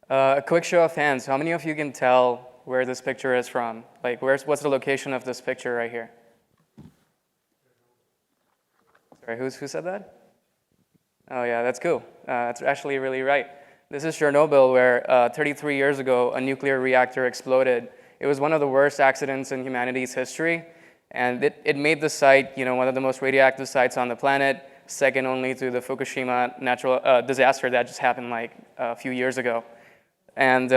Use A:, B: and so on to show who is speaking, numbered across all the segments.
A: A quick show of hands. How many of you can tell where this picture is from? Like, what's the location of this picture right here? Sorry, who said that? Oh yeah, that's cool. That's actually really right. This is Chernobyl, where 33 years ago, a nuclear reactor exploded. It was one of the worst accidents in humanity's history, and it made the site, one of the most radioactive sites on the planet, second only to the Fukushima natural disaster that just happened like a few years ago. And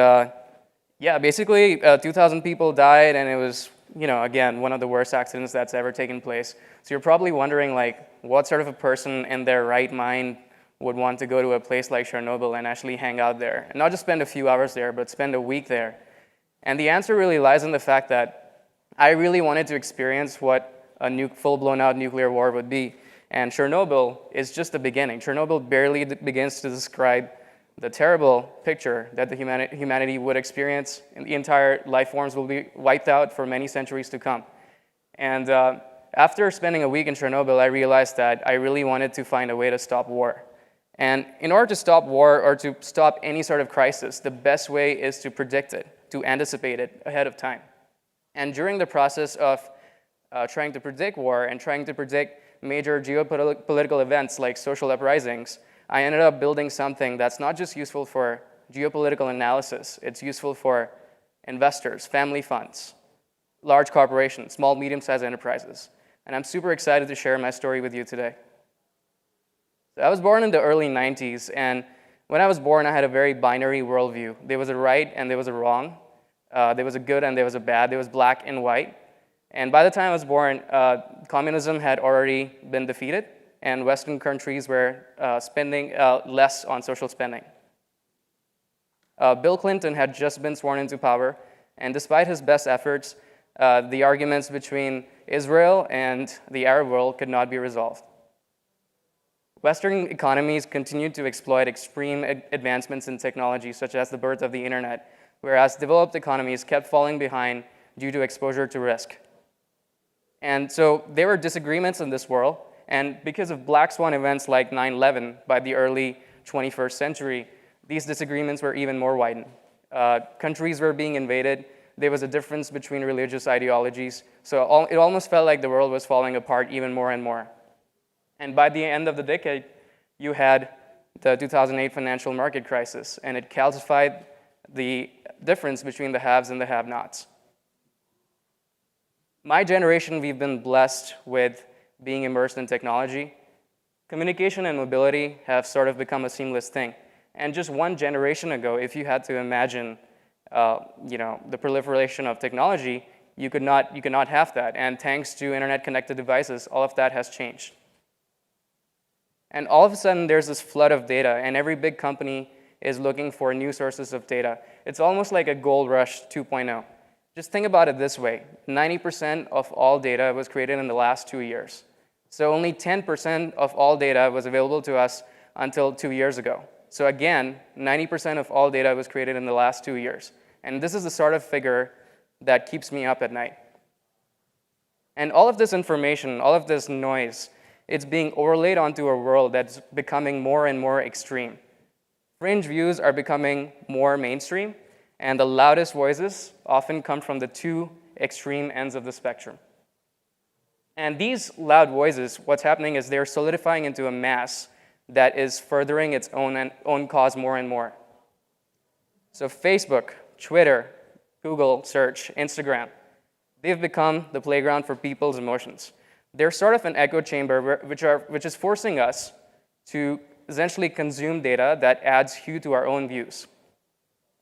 A: yeah, basically 2,000 people died, and it was, again, one of the worst accidents that's ever taken place. So you're probably wondering, like, what sort of a person in their right mind would want to go to a place like Chernobyl and actually hang out there, and not just spend a few hours there, but spend a week there. And the answer really lies in the fact that I really wanted to experience what a full-blown out nuclear war would be. And Chernobyl is just the beginning. Chernobyl barely begins to describe the terrible picture that the humanity would experience, and the entire life forms will be wiped out for many centuries to come. And after spending a week in Chernobyl, I realized that I really wanted to find a way to stop war. And in order to stop war or to stop any sort of crisis, the best way is to predict it, to anticipate it ahead of time. And during the process of trying to predict war and trying to predict major geopolitical events like social uprisings, I ended up building something that's not just useful for geopolitical analysis, it's useful for investors, family funds, large corporations, small, medium-sized enterprises. And I'm super excited to share my story with you today. So I was born in the early 90s, and when I was born, I had a very binary worldview. There was a right and there was a wrong. There was a good and there was a bad. There was black and white. And by the time I was born, communism had already been defeated, and Western countries were spending less on social spending. Bill Clinton had just been sworn into power, and despite his best efforts, the arguments between Israel and the Arab world could not be resolved. Western economies continued to exploit extreme advancements in technology, such as the birth of the internet, whereas developed economies kept falling behind due to exposure to risk. And so there were disagreements in this world, and because of black swan events like 9/11 by the early 21st century, these disagreements were even more widened. Countries were being invaded. There was a difference between religious ideologies, so it almost felt like the world was falling apart even more and more. And by the end of the decade, you had the 2008 financial market crisis, and it calcified the difference between the haves and the have-nots. My generation, we've been blessed with being immersed in technology. Communication and mobility have sort of become a seamless thing. And just one generation ago, if you had to imagine the proliferation of technology, you could not have that. And thanks to internet-connected devices, all of that has changed. And all of a sudden, there's this flood of data, and every big company is looking for new sources of data. It's almost like a gold rush 2.0. Just think about it this way. 90% of all data was created in the last 2 years. So only 10% of all data was available to us until 2 years ago. So again, 90% of all data was created in the last 2 years. And this is the sort of figure that keeps me up at night. And all of this information, all of this noise, it's being overlaid onto a world that's becoming more and more extreme. Fringe views are becoming more mainstream, and the loudest voices often come from the two extreme ends of the spectrum. And these loud voices, what's happening is they're solidifying into a mass that is furthering its own cause more and more. So Facebook, Twitter, Google search, Instagram, they've become the playground for people's emotions. They're sort of an echo chamber which is forcing us to essentially consume data that adds hue to our own views.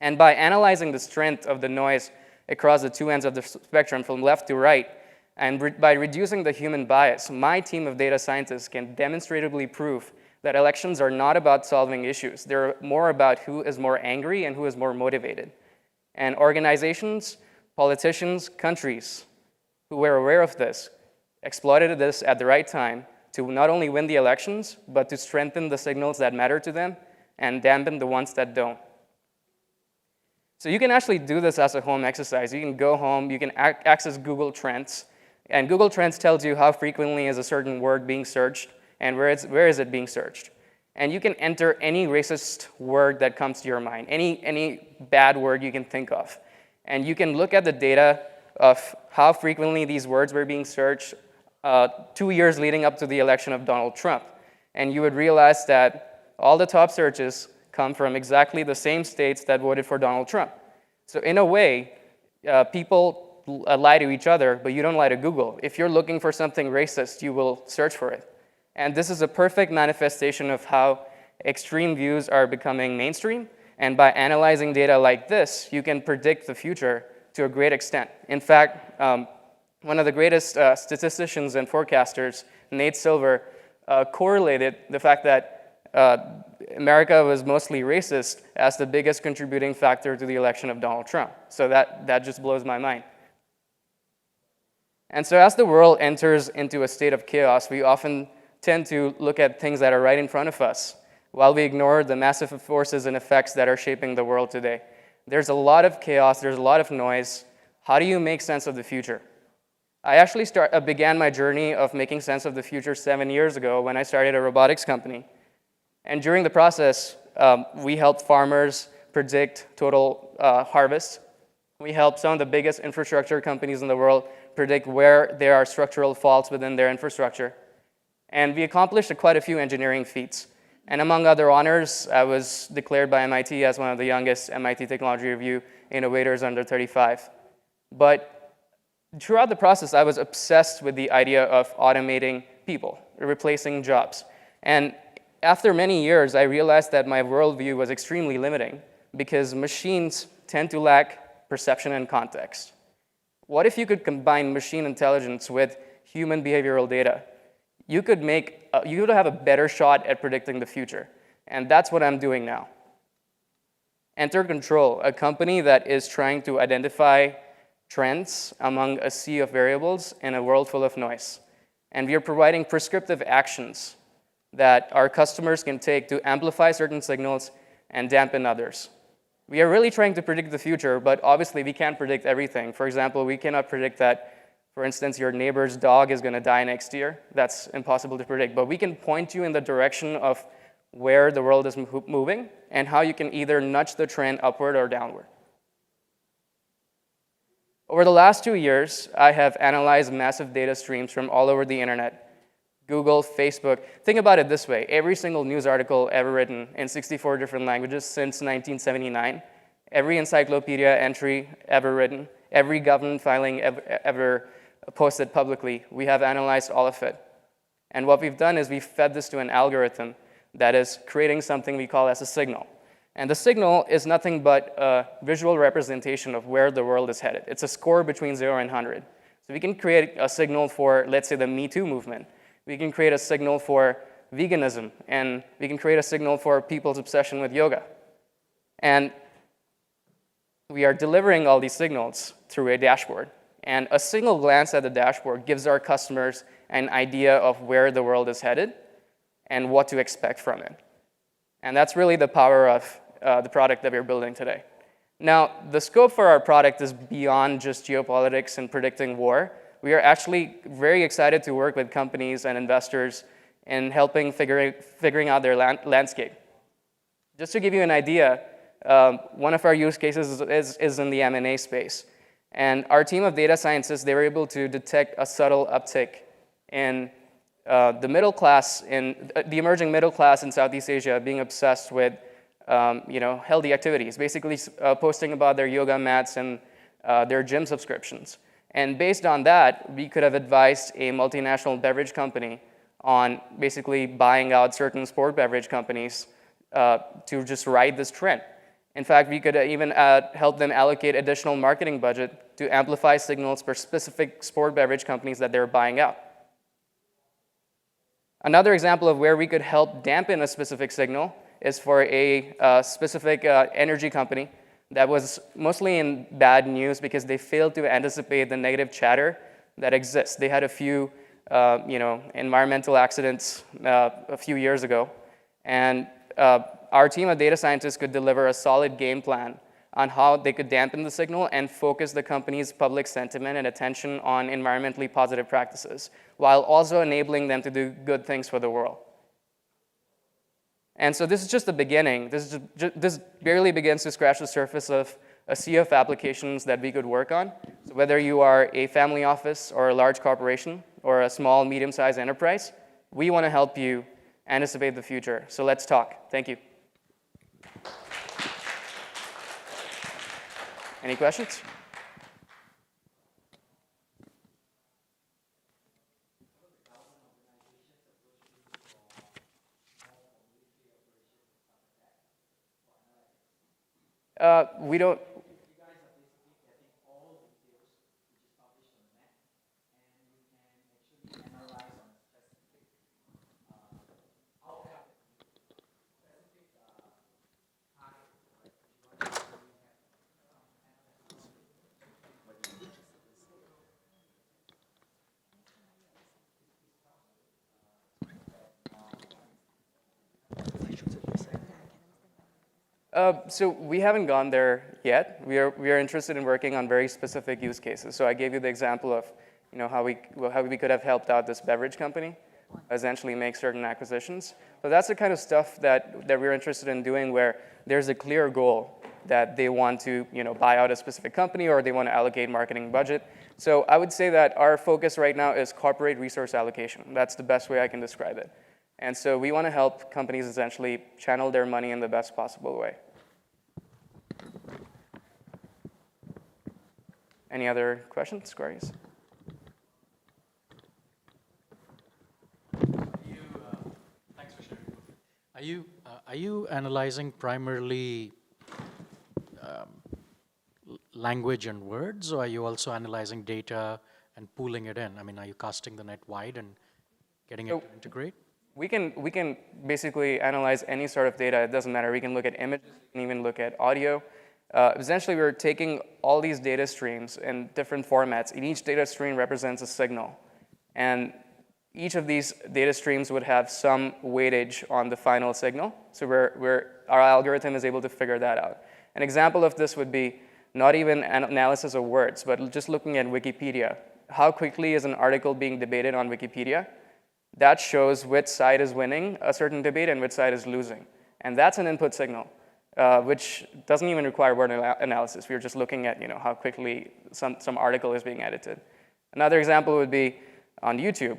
A: And by analyzing the strength of the noise across the two ends of the spectrum from left to right, and by reducing the human bias, my team of data scientists can demonstratively prove that elections are not about solving issues. They're more about who is more angry and who is more motivated. And organizations, politicians, countries who were aware of this exploited this at the right time to not only win the elections, but to strengthen the signals that matter to them and dampen the ones that don't. So you can actually do this as a home exercise. You can go home, you can access Google Trends, and Google Trends tells you how frequently is a certain word being searched and where is it being searched. And you can enter any racist word that comes to your mind, any bad word you can think of. And you can look at the data of how frequently these words were being searched 2 years leading up to the election of Donald Trump. And you would realize that all the top searches come from exactly the same states that voted for Donald Trump. So in a way, people lie to each other, but you don't lie to Google. If you're looking for something racist, you will search for it. And this is a perfect manifestation of how extreme views are becoming mainstream. And by analyzing data like this, you can predict the future to a great extent. In fact, one of the greatest statisticians and forecasters, Nate Silver, correlated the fact that America was mostly racist as the biggest contributing factor to the election of Donald Trump. So that just blows my mind. And so as the world enters into a state of chaos, we often tend to look at things that are right in front of us while we ignore the massive forces and effects that are shaping the world today. There's a lot of chaos, there's a lot of noise. How do you make sense of the future? I actually began my journey of making sense of the future 7 years ago when I started a robotics company. And during the process, we helped farmers predict total harvest. We helped some of the biggest infrastructure companies in the world predict where there are structural faults within their infrastructure. And we accomplished quite a few engineering feats. And among other honors, I was declared by MIT as one of the youngest MIT Technology Review innovators under 35. But throughout the process, I was obsessed with the idea of automating people, replacing jobs. And after many years, I realized that my worldview was extremely limiting because machines tend to lack perception and context. What if you could combine machine intelligence with human behavioral data? You could have a better shot at predicting the future. And that's what I'm doing now. Enter Control, a company that is trying to identify trends among a sea of variables in a world full of noise. And we are providing prescriptive actions that our customers can take to amplify certain signals and dampen others. We are really trying to predict the future, but obviously we can't predict everything. For example, we cannot predict that, for instance, your neighbor's dog is going to die next year. That's impossible to predict. But we can point you in the direction of where the world is moving and how you can either nudge the trend upward or downward. Over the last 2 years, I have analyzed massive data streams from all over the internet. Google, Facebook. Think about it this way. Every single news article ever written in 64 different languages since 1979, every encyclopedia entry ever written, every government filing ever posted publicly, we have analyzed all of it. And what we've done is we've fed this to an algorithm that is creating something we call as a signal. And the signal is nothing but a visual representation of where the world is headed. It's a score between 0 and 100. So we can create a signal for, let's say, the Me Too movement. We can create a signal for veganism, and we can create a signal for people's obsession with yoga. And we are delivering all these signals through a dashboard. And a single glance at the dashboard gives our customers an idea of where the world is headed and what to expect from it. And that's really the power of the product that we're building today. Now, the scope for our product is beyond just geopolitics and predicting war. We are actually very excited to work with companies and investors in helping figuring out their landscape. Just to give you an idea, one of our use cases is in the M&A space. And our team of data scientists, they were able to detect a subtle uptick in the middle class, in the emerging middle class in Southeast Asia being obsessed with healthy activities, basically posting about their yoga mats and their gym subscriptions. And based on that, we could have advised a multinational beverage company on basically buying out certain sport beverage companies to just ride this trend. In fact, we could even help them allocate additional marketing budget to amplify signals for specific sport beverage companies that they're buying out. Another example of where we could help dampen a specific signal is for a specific energy company that was mostly in bad news because they failed to anticipate the negative chatter that exists. They had a few environmental accidents a few years ago, and our team of data scientists could deliver a solid game plan on how they could dampen the signal and focus the company's public sentiment and attention on environmentally positive practices, while also enabling them to do good things for the world. And so this is just the beginning. This barely begins to scratch the surface of a sea of applications that we could work on. So whether you are a family office or a large corporation or a small, medium-sized enterprise, we want to help you anticipate the future. So let's talk. Thank you. Any questions? We don't. So we haven't gone there yet. We are interested in working on very specific use cases. So I gave you the example of how we could have helped out this beverage company essentially make certain acquisitions. So that's the kind of stuff that we're interested in doing, where there's a clear goal that they want to buy out a specific company, or they want to allocate marketing budget. So I would say that our focus right now is corporate resource allocation. That's the best way I can describe it. And so we want to help companies essentially channel their money in the best possible way. Any other questions, queries?
B: Thanks for sharing. Are you analyzing primarily language and words, or are you also analyzing data and pooling it in? I mean, are you casting the net wide and getting it to integrate?
A: We can basically analyze any sort of data. It doesn't matter. We can look at images, we can even look at audio. Essentially, we're taking all these data streams in different formats, and each data stream represents a signal. And each of these data streams would have some weightage on the final signal. So our algorithm is able to figure that out. An example of this would be not even an analysis of words, but just looking at Wikipedia. How quickly is an article being debated on Wikipedia? That shows which side is winning a certain debate and which side is losing. And that's an input signal, which doesn't even require word analysis. We're just looking at how quickly some article is being edited. Another example would be on YouTube.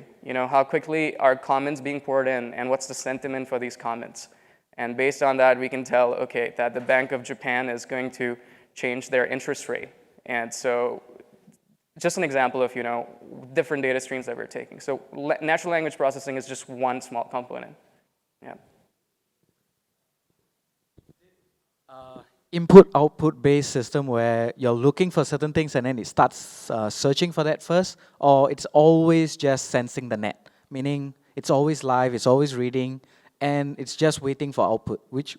A: How quickly are comments being poured in, and what's the sentiment for these comments? And based on that, we can tell, okay, that the Bank of Japan is going to change their interest rate. And so just an example of different data streams that we're taking. So natural language processing is just one small component. Yeah.
C: Input-output based system where you're looking for certain things and then it starts searching for that first, or it's always just sensing the net, meaning it's always live, it's always reading, and it's just waiting for output. Which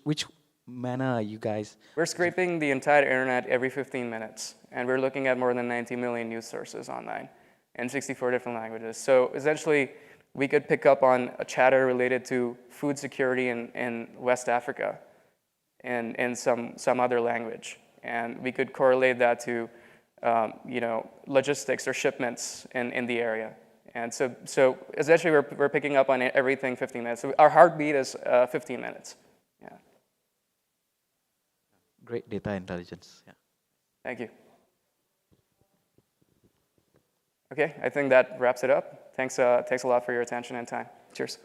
C: manner are you guys?
A: We're scraping the entire internet every 15 minutes, and we're looking at more than 90 million news sources online in 64 different languages. So essentially, we could pick up on a chatter related to food security in West Africa and in some other language. And we could correlate that to logistics or shipments in the area. And so essentially, we're picking up on everything 15 minutes. So our heartbeat is 15 minutes. Yeah.
C: Great data intelligence. Yeah.
A: Thank you. Okay, I think that wraps it up. Thanks a lot for your attention and time. Cheers.